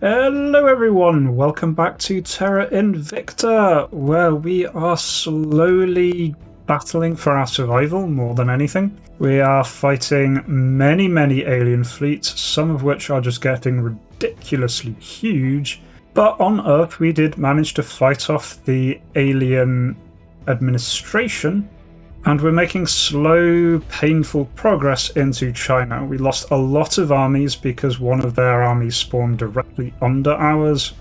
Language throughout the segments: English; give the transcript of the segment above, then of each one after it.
Hello everyone, welcome back to Terra Invicta, where we are slowly battling for our survival more than anything. We are fighting many alien fleets, some of which are just getting ridiculously huge, but on Earth we did manage to fight off the alien administration, and we're making slow, painful progress into China. We lost a lot of armies because one of their armies spawned directly under ours.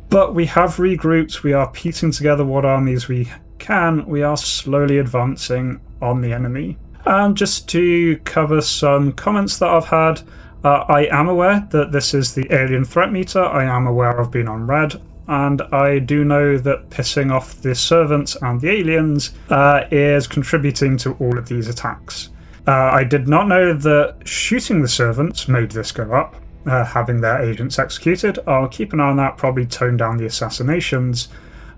But we have regrouped, we are piecing together what armies we can, we are slowly advancing on the enemy. And just to cover some comments that I've had, I am aware that this is the alien threat meter, I am aware I've been on red. And I do know that pissing off the servants and the aliens is contributing to all of these attacks. I did not know that shooting the servants made this go up, having their agents executed. I'll keep an eye on that, probably tone down the assassinations.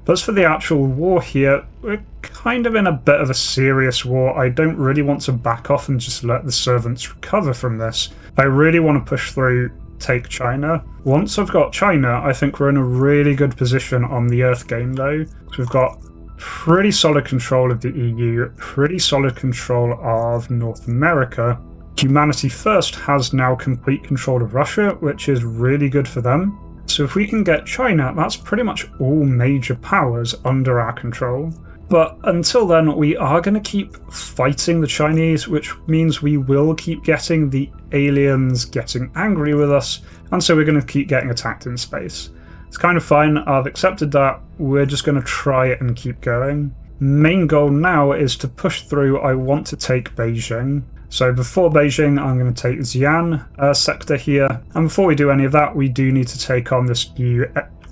But as for the actual war here, we're kind of in a bit of a serious war. I don't really want to back off and just let the servants recover from this. I really want to push through, take China. Once I've got China, I think we're in a really good position on the Earth game though. So we've got pretty solid control of the EU, pretty solid control of North America. Humanity First has now complete control of Russia, which is really good for them. So if we can get China, that's pretty much all major powers under our control. But until then, we are going to keep fighting the Chinese, which means we will keep getting the aliens getting angry with us, and so we're going to keep getting attacked in space. It's kind of fine, I've accepted that, we're just going to try it and keep going. Main goal now is to push through. I want to take Beijing. So before Beijing, I'm going to take Xi'an sector here, and before we do any of that, we do need to take on this new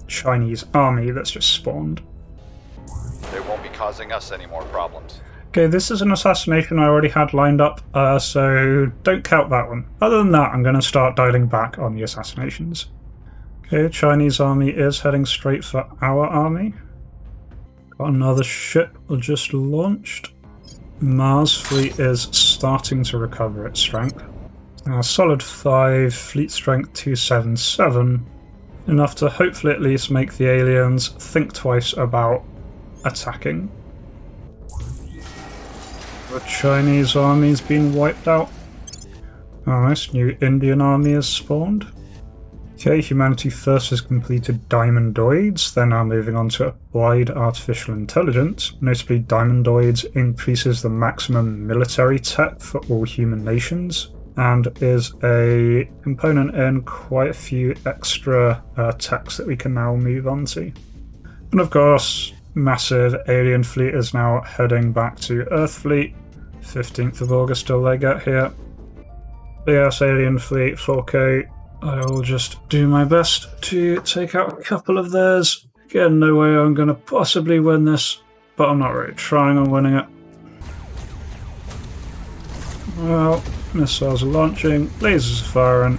Chinese army that's just spawned. They won't be causing us any more problems. Okay, this is an assassination I already had lined up, so don't count that one. Other than that, I'm going to start dialing back on the assassinations. Okay, the Chinese army is heading straight for our army. Got another ship just launched. Mars fleet is starting to recover its strength. Solid 5, fleet strength 277. Enough to hopefully at least make the aliens think twice about attacking. The Chinese army's been wiped out. Oh, nice, new Indian army has spawned. Okay, Humanity First has completed Diamondoids. They're now moving on to Applied Artificial Intelligence. Notably, Diamondoids increases the maximum military tech for all human nations, and is a component in quite a few extra techs that we can now move on to. And of course, massive alien fleet is now heading back to Earth fleet. 15th of August till they get here. BS alien fleet 4K. I will just do my best to take out a couple of theirs. Again, no way I'm going to possibly win this, but I'm not really trying on winning it. Well, missiles are launching, lasers are firing.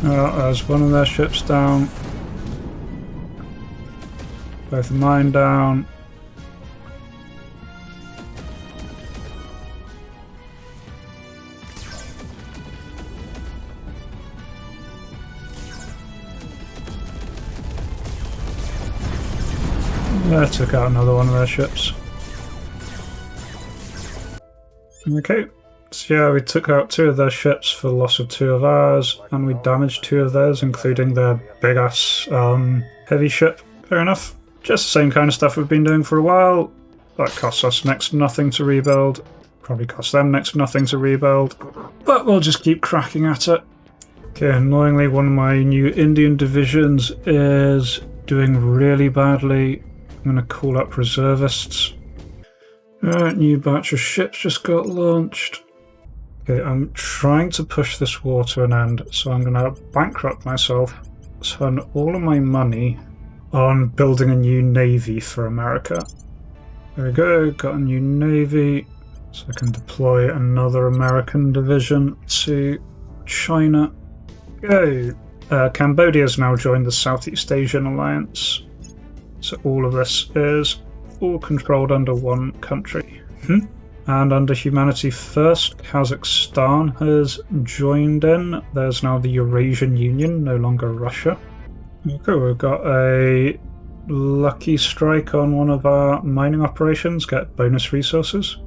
Oh, there's one of their ships down. Both of mine down. I took out another one of their ships. Okay. So yeah, we took out 2 of their ships for the loss of 2 of ours, and we damaged 2 of theirs, including their big-ass heavy ship. Fair enough. Just the same kind of stuff we've been doing for a while. That costs us next to nothing to rebuild. Probably costs them next to nothing to rebuild. But we'll just keep cracking at it. Okay, annoyingly, one of my new Indian divisions is doing really badly. I'm going to call up reservists. Alright, new batch of ships just got launched. Okay, I'm trying to push this war to an end, so I'm going to bankrupt myself, spend all of my money on building a new navy for America. There we go, got a new navy, so I can deploy another American division to China. Go! Cambodia's now joined the Southeast Asian Alliance. So all of this is all controlled under one country. And under Humanity First, Kazakhstan has joined in. There's now the Eurasian Union, no longer Russia. Okay, we've got a lucky strike on one of our mining operations, get bonus resources.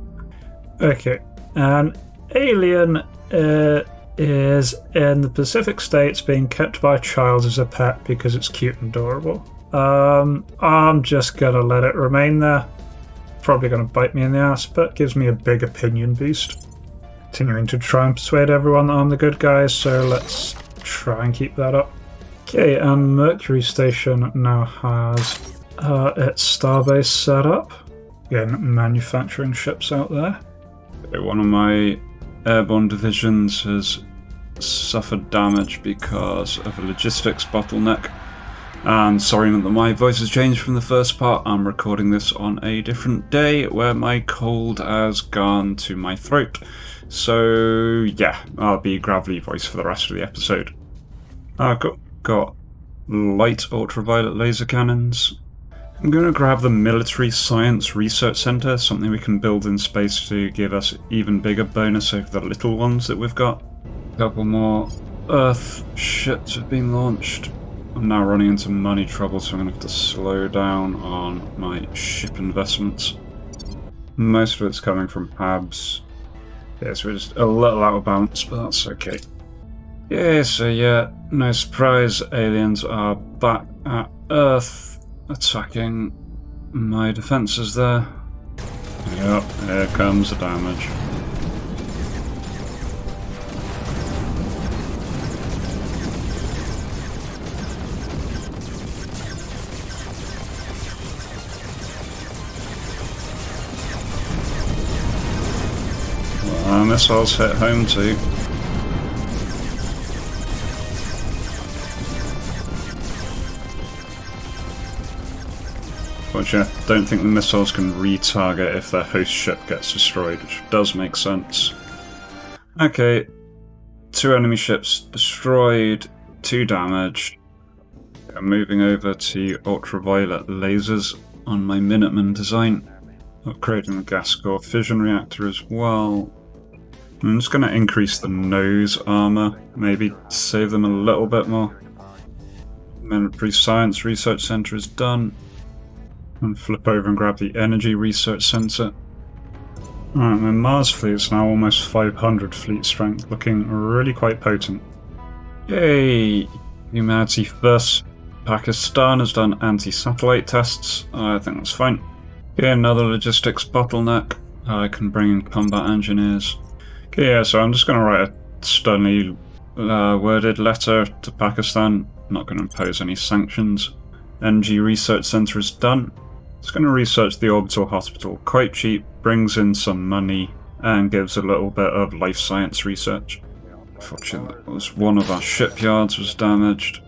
Okay, an alien is in the Pacific States being kept by a child as a pet because it's cute and adorable. I'm just gonna let it remain there. Probably gonna bite me in the ass, but gives me a big opinion boost. Continuing to try and persuade everyone that I'm the good guy, so let's try and keep that up. Okay, and Mercury Station now has its starbase set up. Again, manufacturing ships out there. One of my airborne divisions has suffered damage because of a logistics bottleneck. And sorry that my voice has changed from the first part. I'm recording this on a different day where my cold has gone to my throat. So yeah, I'll be gravelly voice for the rest of the episode. I've got light ultraviolet laser cannons. I'm going to grab the Military Science Research Center, something we can build in space to give us even bigger bonus over the little ones that we've got. A couple more Earth ships have been launched. I'm now running into money trouble, so I'm going to have to slow down on my ship investments. Most of it's coming from Habs. Yeah, so we're just a little out of balance, but that's okay. Yeah, so yeah, no surprise, aliens are back at Earth, attacking my defences there. Yep, here comes the damage. Missiles hit home too. Fortunately, I don't think the missiles can retarget if their host ship gets destroyed, which does make sense. Okay, 2 enemy ships destroyed, 2 damaged. I'm moving over to ultraviolet lasers on my Minuteman design. Upgrading the gas core fission reactor as well. I'm just going to increase the nose armor, maybe save them a little bit more. Military Science Research Center is done. And flip over and grab the Energy Research Center. Alright, my Mars fleet's now almost 500 fleet strength, looking really quite potent. Yay! Humanity First. Pakistan has done anti-satellite tests. I think that's fine. Okay, another logistics bottleneck. I can bring in combat engineers. Okay, yeah, so I'm just going to write a sternly worded letter to Pakistan. I'm not going to impose any sanctions. NG Research Center is done. It's going to research the orbital hospital. Quite cheap, brings in some money, and gives a little bit of life science research. Unfortunately, one of our shipyards was damaged.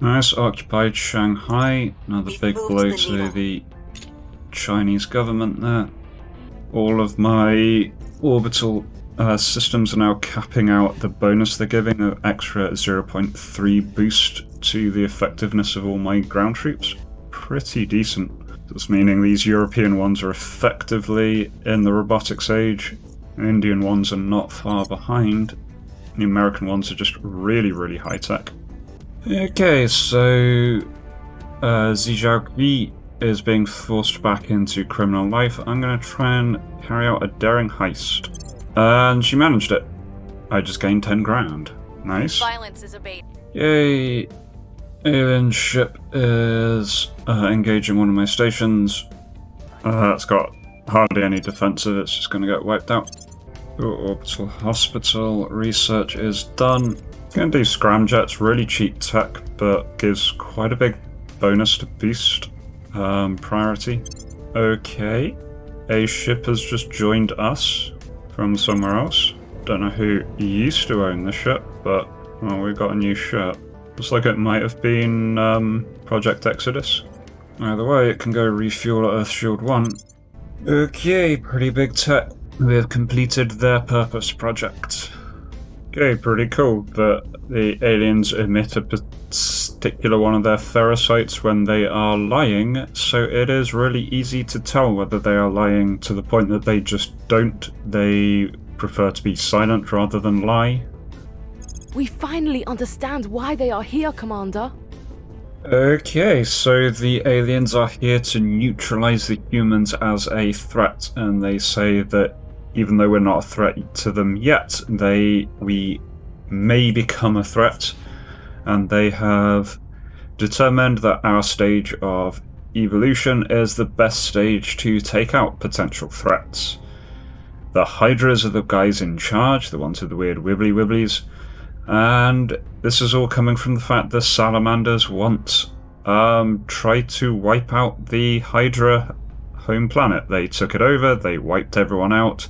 Nice, occupied Shanghai. Another big blow to the Chinese government there. All of my orbital systems are now capping out the bonus they're giving, an extra 0.3 boost to the effectiveness of all my ground troops. Pretty decent. That's meaning these European ones are effectively in the robotics age. The Indian ones are not far behind. The American ones are just really, really high tech. Okay, so Zhao is being forced back into criminal life. I'm going to try and carry out a daring heist. And she managed it. I just gained 10 grand. Nice. Violence is abated. Yay. Alien ship is engaging one of my stations. It's got hardly any defensive, it's just going to get wiped out. Orbital hospital research is done. Going to do scramjets, really cheap tech, but gives quite a big bonus to boost priority. Okay, a ship has just joined us from somewhere else. Don't know who used to own the ship, but well, we got a new ship. Looks like it might have been Project Exodus. Either way, it can go refuel at Earthshield 1. Okay, pretty big tech. We have completed their purpose project. Okay, pretty cool that the aliens emit a particular one of their ferrocytes when they are lying, so it is really easy to tell whether they are lying to the point that they just don't. They prefer to be silent rather than lie. We finally understand why they are here, Commander. Okay, so the aliens are here to neutralize the humans as a threat, and they say that even though we're not a threat to them yet, we may become a threat, and they have determined that our stage of evolution is the best stage to take out potential threats. The Hydras are the guys in charge, the ones with the weird wibbly wibblies, and this is all coming from the fact the Salamanders once tried to wipe out the Hydra home planet. They took it over, they wiped everyone out.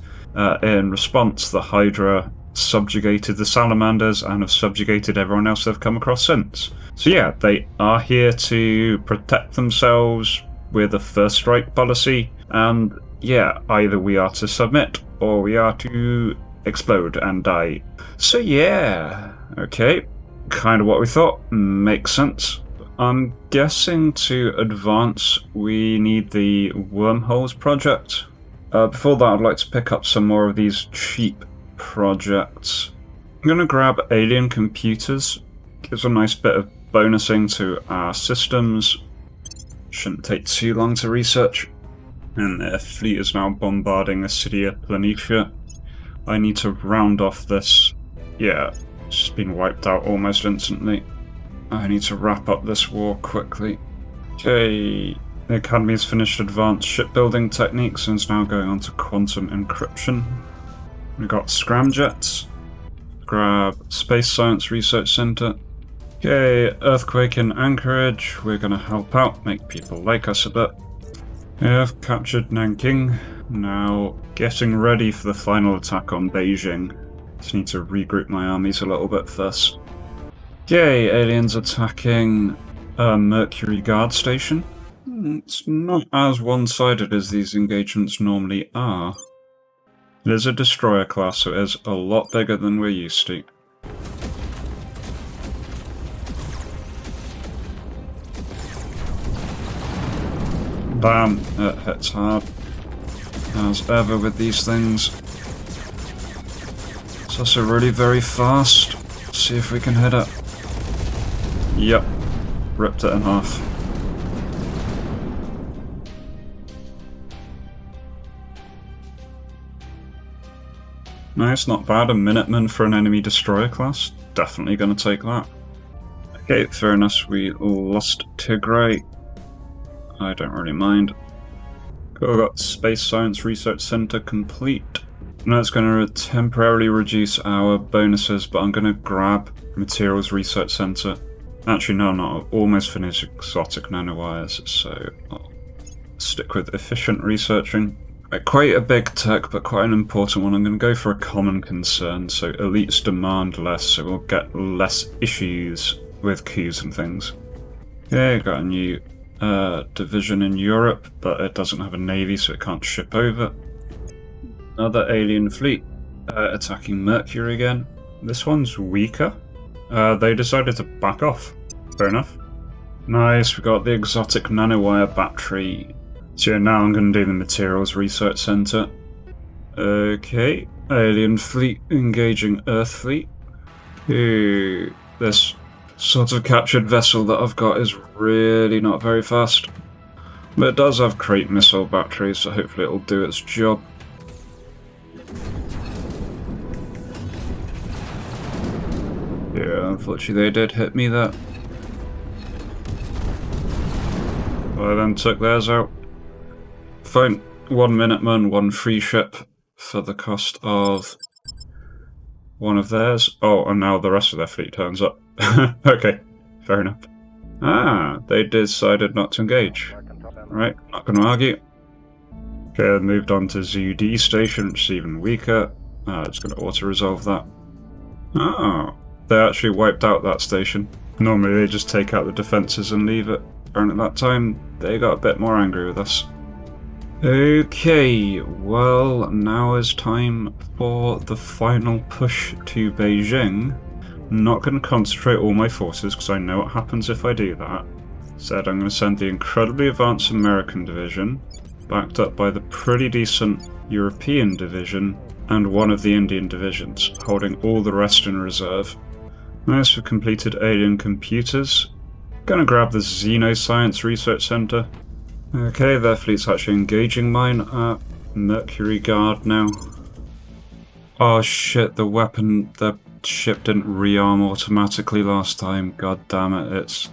In response, the Hydra subjugated the Salamanders and have subjugated everyone else they've come across since. So yeah, they are here to protect themselves with a first strike policy, and yeah, either we are to submit or we are to explode and die. So yeah, okay, kind of what we thought, makes sense. I'm guessing to advance we need the Wormholes project. Before that, I'd like to pick up some more of these cheap projects. I'm going to grab alien computers. Gives a nice bit of bonusing to our systems. Shouldn't take too long to research. And their fleet is now bombarding the city of Planitia. I need to round off this. Yeah, it's just been wiped out almost instantly. I need to wrap up this war quickly. Okay. The Academy's finished advanced shipbuilding techniques and is now going on to quantum encryption. We've got scramjets. Grab Space Science Research Center. Okay, earthquake in Anchorage. We're going to help out, make people like us a bit. I've captured Nanking. Now getting ready for the final attack on Beijing. Just need to regroup my armies a little bit first. Okay, aliens attacking Mercury Guard Station. It's not as one-sided as these engagements normally are. It is a destroyer class, so it is a lot bigger than we're used to. Bam! It hits hard. As ever with these things. It's also really very fast. Let's see if we can hit it. Yep. Ripped it in half. Nice, not bad. A Minuteman for an enemy destroyer class. Definitely going to take that. Okay, fair enough. We lost Tigray. I don't really mind. Cool, got Space Science Research Center complete. Now it's going to temporarily reduce our bonuses, but I'm going to grab Materials Research Center. Actually, no, I'm not. I've almost finished exotic nanowires, so I'll stick with efficient researching. Quite a big tech, but quite an important one. I'm going to go for a common concern, so elites demand less, so we'll get less issues with coups and things. Okay, got a new division in Europe, but it doesn't have a navy, so it can't ship over. Another alien fleet attacking Mercury again. This one's weaker. They decided to back off. Fair enough. Nice, we got the exotic nanowire battery. So yeah, now I'm going to do the Materials Research Center. Okay, alien fleet engaging Earth fleet. Ooh, this sort of captured vessel that I've got is really not very fast. But it does have crate missile batteries, so hopefully it'll do its job. Yeah, unfortunately they did hit me there. I then took theirs out. Fine, 1 Minuteman, 1 free ship for the cost of one of theirs. Oh, and now the rest of their fleet turns up. Okay, fair enough. Ah, they decided not to engage. Right, not going to argue. Okay, I moved on to ZD station, which is even weaker. It's going to auto-resolve that. Oh, they actually wiped out that station. Normally they just take out the defences and leave it. Apparently at that time, they got a bit more angry with us. Okay, well, now is time for the final push to Beijing. I'm not going to concentrate all my forces because I know what happens if I do that. Instead, I'm going to send the incredibly advanced American division, backed up by the pretty decent European division, and one of the Indian divisions, holding all the rest in reserve. Nice for completed alien computers. Gonna grab the Xenoscience Research Center. Okay, their fleet's actually engaging mine at Mercury Guard now. Oh shit, the ship didn't rearm automatically last time. God damn it, it's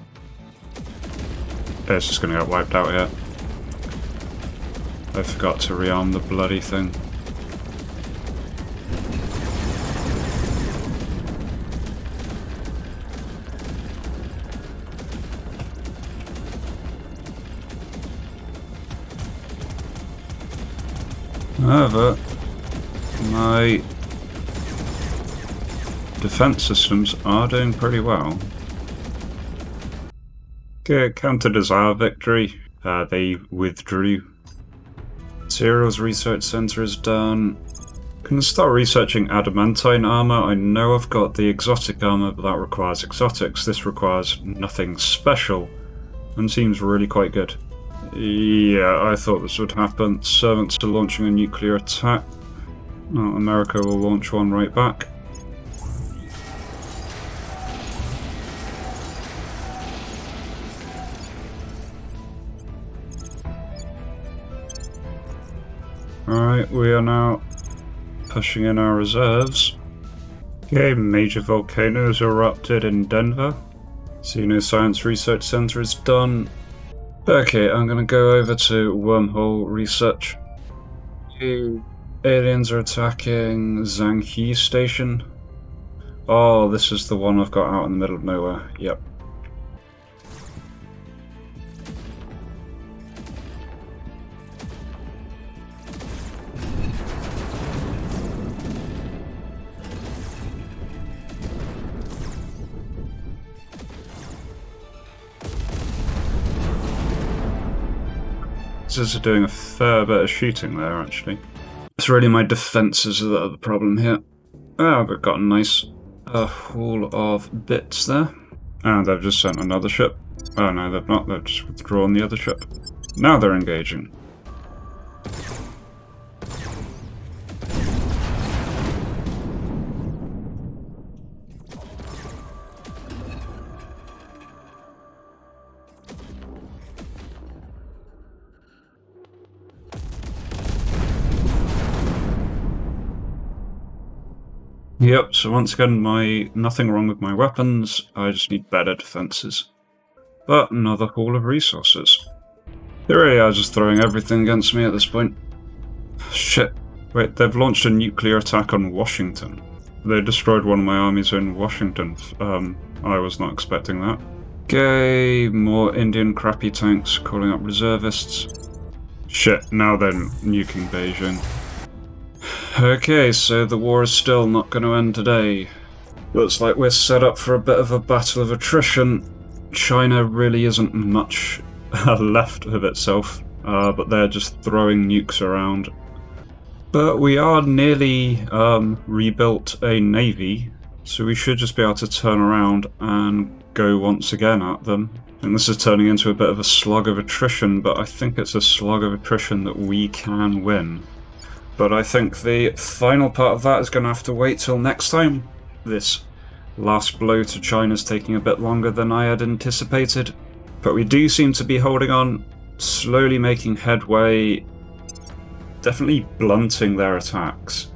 just gonna get wiped out yet. I forgot to rearm the bloody thing. However, my defense systems are doing pretty well. Okay, counted as our victory. They withdrew. Materials Research Center is done. Can start researching adamantine armor. I know I've got the exotic armor, but that requires exotics. This requires nothing special and seems really quite good. Yeah, I thought this would happen. Servants are launching a nuclear attack. Well, America will launch one right back. Alright, we are now pushing in our reserves. Okay, major volcanoes erupted in Denver. Xenoscience Research Center is done. Okay, I'm gonna go over to wormhole research. Aliens are attacking Zhanghe Station. Oh, this is the one I've got out in the middle of nowhere. Yep. Are doing a fair bit of shooting there, actually. It's really my defences that are the problem here. Oh, we've got a nice haul of bits there. And they've just sent another ship. Oh no, they've not. They've just withdrawn the other ship. Now they're engaging. Yep, so once again, nothing wrong with my weapons, I just need better defences. But another haul of resources. They really are just throwing everything against me at this point. Shit. Wait, they've launched a nuclear attack on Washington. They destroyed one of my armies in Washington. I was not expecting that. Okay, more Indian crappy tanks calling up reservists. Shit, now they're nuking Beijing. Okay, so the war is still not going to end today. Looks like we're set up for a bit of a battle of attrition. China really isn't much left of itself, but they're just throwing nukes around. But we are nearly rebuilt a navy, so we should just be able to turn around and go once again at them. And this is turning into a bit of a slog of attrition, but I think it's a slog of attrition that we can win. But I think the final part of that is going to have to wait till next time. This last blow to China's taking a bit longer than I had anticipated. But we do seem to be holding on, slowly making headway, definitely blunting their attacks.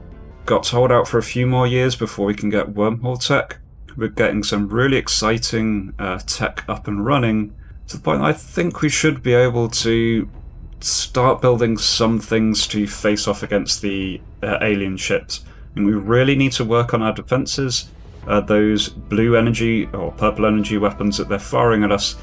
Got to hold out for a few more years before we can get wormhole tech. We're getting some really exciting tech up and running, to the point that I think we should be able to start building some things to face off against the alien ships. And we really need to work on our defences. Those blue energy or purple energy weapons that they're firing at us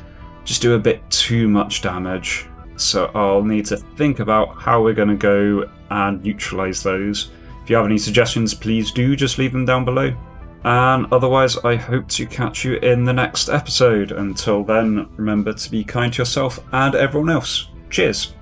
just do a bit too much damage. So I'll need to think about how we're going to go and neutralise those. If you have any suggestions, please do just leave them down below. And otherwise, I hope to catch you in the next episode. Until then, remember to be kind to yourself and everyone else. Cheers!